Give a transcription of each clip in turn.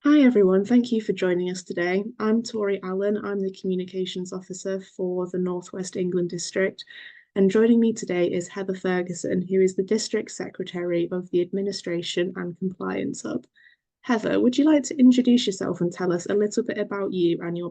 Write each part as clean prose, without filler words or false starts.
Hi everyone, thank you for joining us today. I'm Tori Allen. I'm the Communications Officer for the North West England District. And joining me today is Heather Fergusson, who is the District Secretary of the Administration and Compliance Hub. Heather, would you like to introduce yourself and tell us a little bit about you and your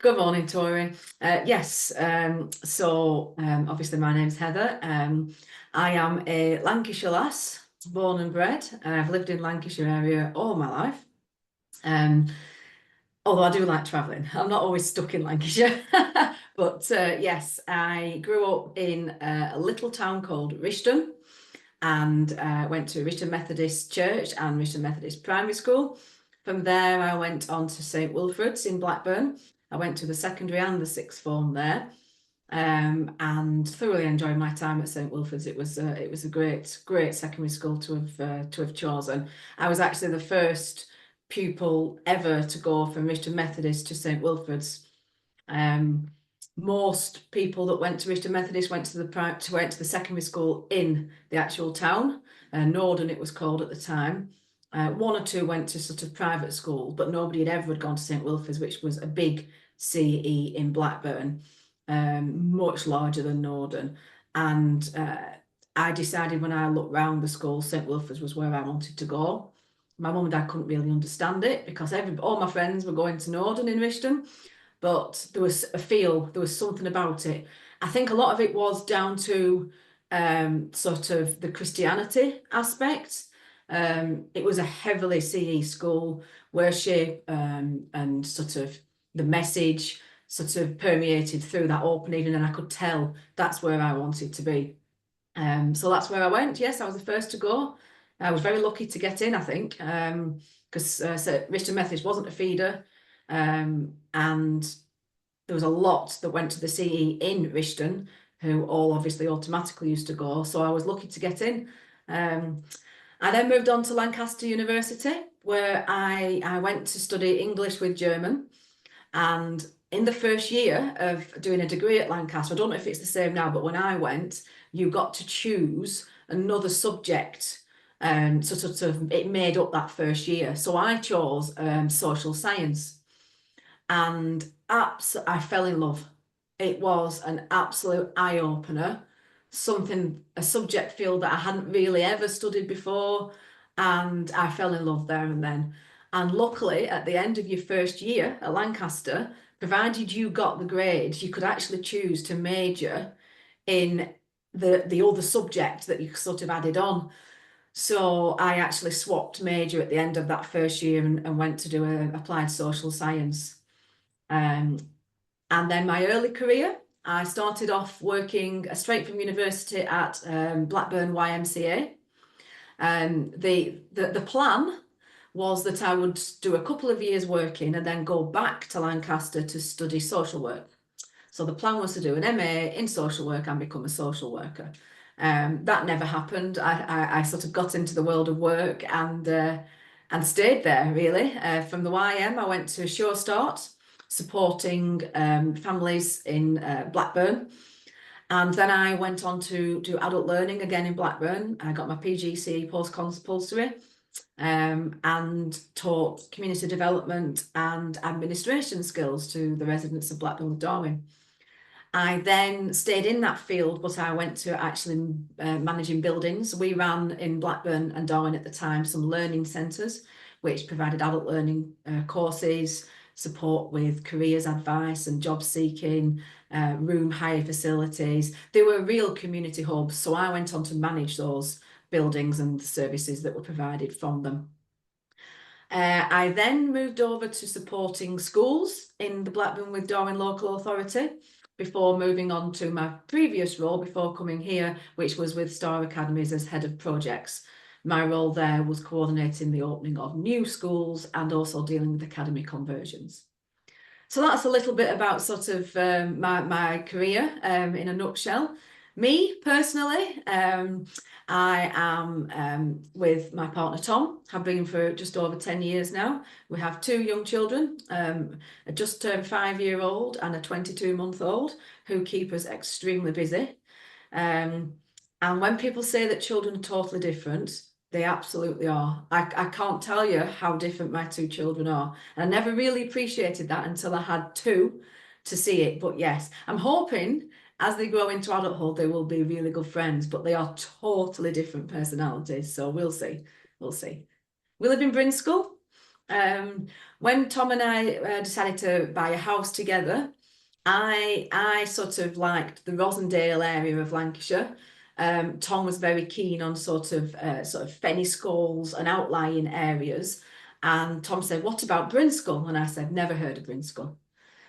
Good morning, Tori. Yes, obviously my name's Heather. I am a Lancashire lass, born and bred. I've lived in Lancashire area all my life. Um, Although I do like travelling. I'm not always stuck in Lancashire. But yes, I grew up in a little town called Rishton and went to Rishton Methodist Church and Rishton Methodist Primary School. From there, I went on to St Wilfrid's in Blackburn. I went to the secondary and the sixth form there, and thoroughly enjoyed my time at St Wilfrid's. It was a great secondary school to have chosen. I was actually the first pupil ever to go from Rishton Methodist to St Wilfrid's. Most people that went to Rishton Methodist went to the secondary school in the actual town, Norden it was called at the time. One or two went to sort of private school, but nobody had ever gone to St Wilfrid's, which was a big CE in Blackburn, much larger than Norden. And I decided when I looked round the school, St Wilfrid's was where I wanted to go. My mum and dad couldn't really understand it because all my friends were going to Norden in Rishton, but there was something about it. I think a lot of it was down to sort of the Christianity aspect. It was a heavily CE school, worship and sort of the message sort of permeated through that open evening, and I could tell that's where I wanted to be. So that's where I went. Yes, I was the first to go. I was very lucky to get in, I think, because Rishton Methodist wasn't a feeder, and there was a lot that went to the CE in Rishton, who all obviously automatically used to go. So I was lucky to get in. I then moved on to Lancaster University, where I went to study English with German. And in the first year of doing a degree at Lancaster, I don't know if it's the same now, but when I went, you got to choose another subject. And so sort of it made up that first year. So I chose social science, and I fell in love. It was an absolute eye-opener, a subject field that I hadn't really ever studied before, and I fell in love there and then. And luckily, at the end of your first year at Lancaster, provided you got the grades, you could actually choose to major in the other subject that you sort of added on. So I actually swapped major at the end of that first year and went to do applied social science. Um, and then my early career, I started off working straight from university at Blackburn YMCA. The plan was that I would do a couple of years working and then go back to Lancaster to study social work. So the plan was to do an MA in social work and become a social worker. That never happened. I sort of got into the world of work and stayed there really. From the YM, I went to Sure Start, supporting families in Blackburn. And then I went on to do adult learning again in Blackburn. I got my PGCE post-compulsory and taught community development and administration skills to the residents of Blackburn with Darwin. I then stayed in that field, but I went to actually managing buildings. We ran in Blackburn and Darwin at the time some learning centres, which provided adult learning courses, support with careers advice and job seeking, room hire facilities. They were real community hubs. So I went on to manage those buildings and the services that were provided from them. I then moved over to supporting schools in the Blackburn with Darwin Local Authority before moving on to my previous role before coming here, which was with Star Academies as head of projects. My role there was coordinating the opening of new schools and also dealing with academy conversions. So that's a little bit about sort of my career in a nutshell. Me personally, I am with my partner Tom, have been for just over 10 years now. We have two young children, a just turned 5-year-old and a 22-month-old, who keep us extremely busy. And when people say that children are totally different, They absolutely are. I can't tell you how different my two children are. And I never really appreciated that until I had two to see it. But yes, I'm hoping as they grow into adulthood, they will be really good friends, but they are totally different personalities. So we'll see. We'll see. We live in Brinscoll. When Tom and I decided to buy a house together, I sort of liked the Rosendale area of Lancashire. Tom was very keen on sort of Fenny-Scoles and outlying areas. And Tom said, "What about Brinscoll?" And I said, "Never heard of Brinscoll."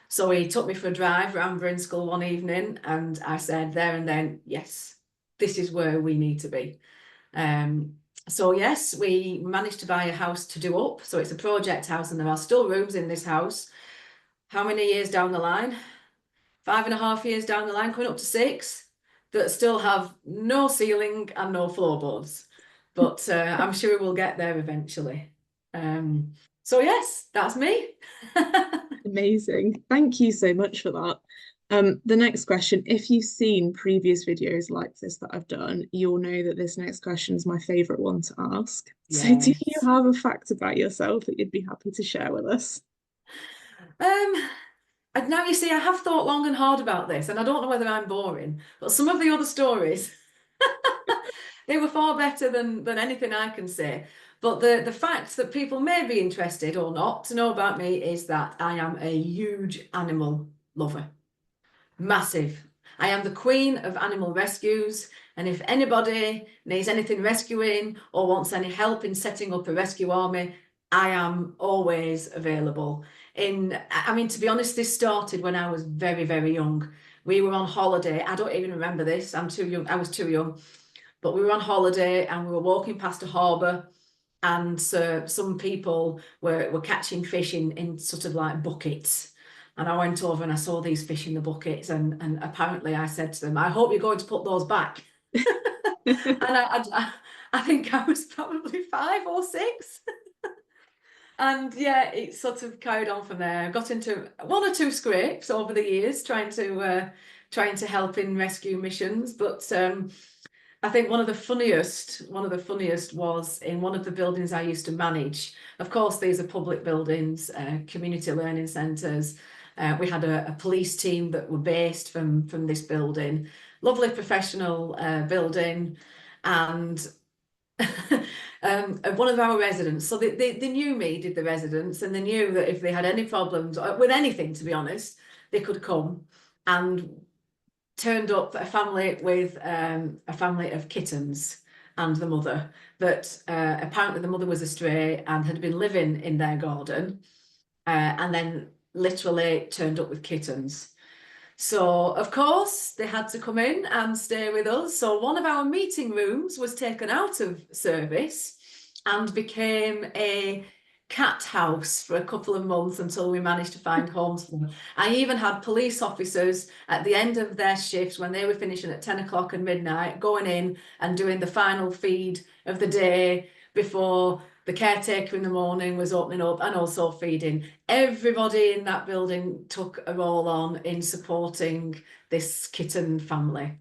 So he took me for a drive around Brinscoll one evening, and I said there and then, yes, this is where we need to be. So yes, we managed to buy a house to do up. So it's a project house, and there are still rooms in this house. How many years down the line? 5.5 years down the line, coming up to 6, that still have no ceiling and no floorboards. But I'm sure we'll get there eventually. So yes, that's me. Amazing. Thank you so much for that. The next question, if you've seen previous videos like this that I've done, you'll know that this next question is my favorite one to ask. So do you Yes. have a fact about yourself that you'd be happy to share with us? Now you see, I have thought long and hard about this, and I don't know whether I'm boring, but some of the other stories, they were far better than anything I can say. But the fact that people may be interested or not to know about me is that I am a huge animal lover. Massive. I am the queen of animal rescues, and if anybody needs anything rescuing or wants any help in setting up a rescue army, I am always available. I mean, to be honest, this started when I was very, very young. We were on holiday. I don't even remember this. I'm too young. I was too young. But we were on holiday and we were walking past a harbour, and some people were catching fish in sort of like buckets. And I went over and I saw these fish in the buckets, and apparently I said to them, "I hope you're going to put those back." And I think I was probably 5 or 6. And yeah, it sort of carried on from there. I got into 1 or 2 scrapes over the years trying to help in rescue missions. But I think one of the funniest was in one of the buildings I used to manage. Of course, these are public buildings, community learning centres. We had a police team that were based from this building. Lovely professional building. And one of our residents, so they knew me, did the residents, and they knew that if they had any problems with anything, to be honest, they could come. And turned up a family with a family of kittens and the mother, that apparently the mother was a stray and had been living in their garden, and then literally turned up with kittens. So, of course, they had to come in and stay with us. So one of our meeting rooms was taken out of service and became a cat house for a couple of months until we managed to find homes for them. I even had police officers at the end of their shifts, when they were finishing at 10 o'clock and midnight, going in and doing the final feed of the day before the caretaker in the morning was opening up, and also feeding. Everybody in that building took a role on in supporting this kitten family.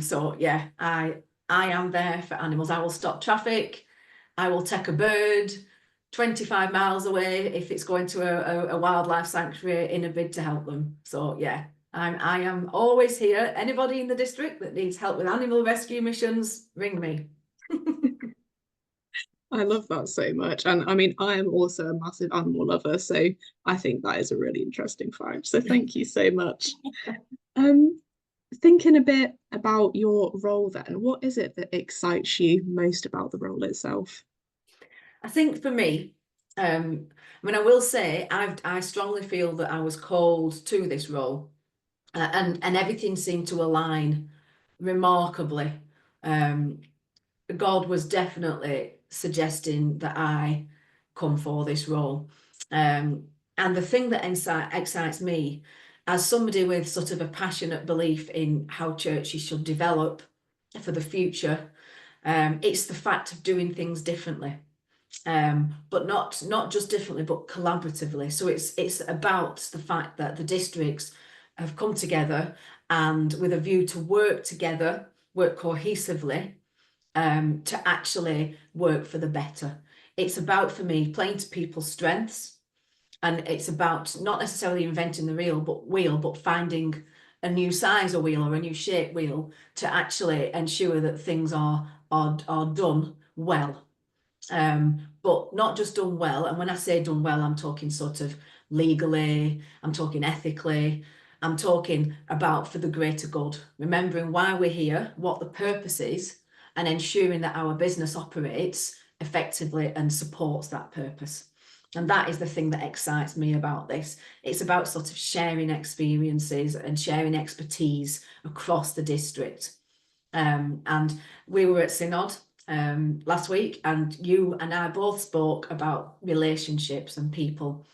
So yeah, I am there for animals. I will stop traffic. I will take a bird 25 miles away if it's going to a wildlife sanctuary in a bid to help them. So yeah, I am always here. Anybody in the district that needs help with animal rescue missions, ring me. I love that so much. And I mean, I am also a massive animal lover, so I think that is a really interesting fact. So thank you so much. Um, Thinking a bit about your role then, what is it that excites you most about the role itself? I think for me, I mean, I will say I strongly feel that I was called to this role, and everything seemed to align remarkably. God was definitely suggesting that I come for this role. And the thing that excites me, as somebody with sort of a passionate belief in how churches should develop for the future, it's the fact of doing things differently. But not just differently, but collaboratively. So it's about the fact that the districts have come together, and with a view to work together, work cohesively, to actually work for the better. It's about, for me, playing to people's strengths, and it's about not necessarily inventing the wheel, but finding a new size of wheel or a new shape wheel to actually ensure that things are done well. But not just done well. And when I say done well, I'm talking sort of legally, I'm talking ethically, I'm talking about for the greater good, remembering why we're here, what the purpose is, and ensuring that our business operates effectively and supports that purpose. And that is the thing that excites me about this. It's about sort of sharing experiences and sharing expertise across the district. And we were at Synod last week, and you and I both spoke about relationships and people.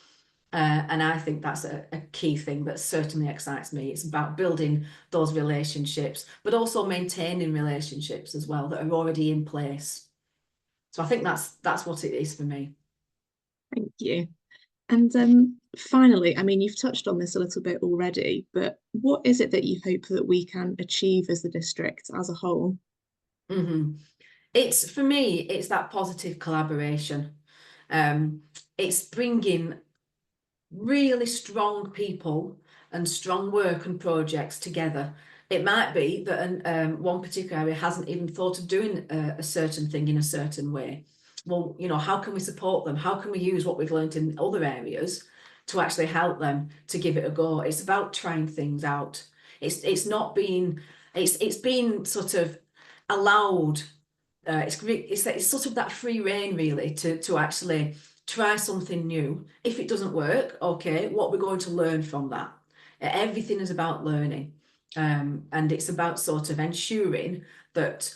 And I think that's a key thing that certainly excites me. It's about building those relationships, but also maintaining relationships as well that are already in place. So I think that's what it is for me. Thank you. And finally, I mean, you've touched on this a little bit already, but what is it that you hope that we can achieve as the district as a whole? It's, for me, it's that positive collaboration. It's bringing really strong people and strong work and projects together. It might be that one particular area hasn't even thought of doing a certain thing in a certain way. Well, you know, how can we support them? How can we use what we've learned in other areas to actually help them to give it a go? It's about trying things out. It's not being, it's being sort of allowed. It's sort of that free reign, really, to actually try something new. If it doesn't work, okay, what we're going to learn from that. Everything is about learning, and it's about sort of ensuring that,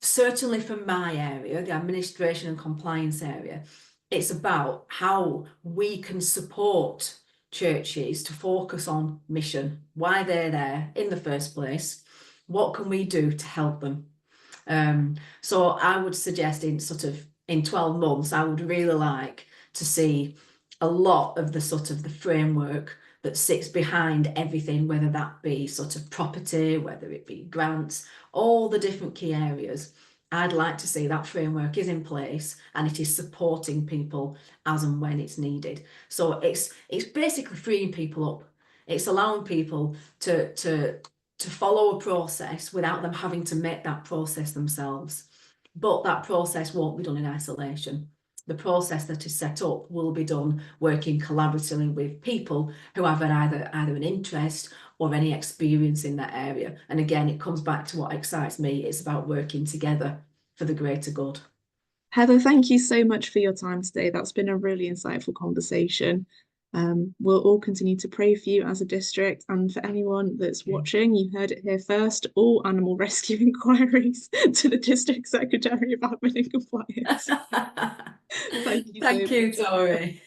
certainly for my area, the administration and compliance area, it's about how we can support churches to focus on mission, why they're there in the first place, what can we do to help them. So I would suggest in 12 months, I would really like to see a lot of the sort of the framework that sits behind everything, whether that be sort of property, whether it be grants, all the different key areas. I'd like to see that framework is in place and it is supporting people as and when it's needed. So it's basically freeing people up. It's allowing people to follow a process without them having to make that process themselves. But that process won't be done in isolation. The process that is set up will be done working collaboratively with people who have either an interest or any experience in that area. And again, it comes back to what excites me. It's about working together for the greater good. Heather, thank you so much for your time today. That's been a really insightful conversation. We'll all continue to pray for you as a district, and for anyone that's watching, you heard it here first, all animal rescue inquiries to the District Secretary of Admin and Compliance. Thank you so Thank you, much. Tori.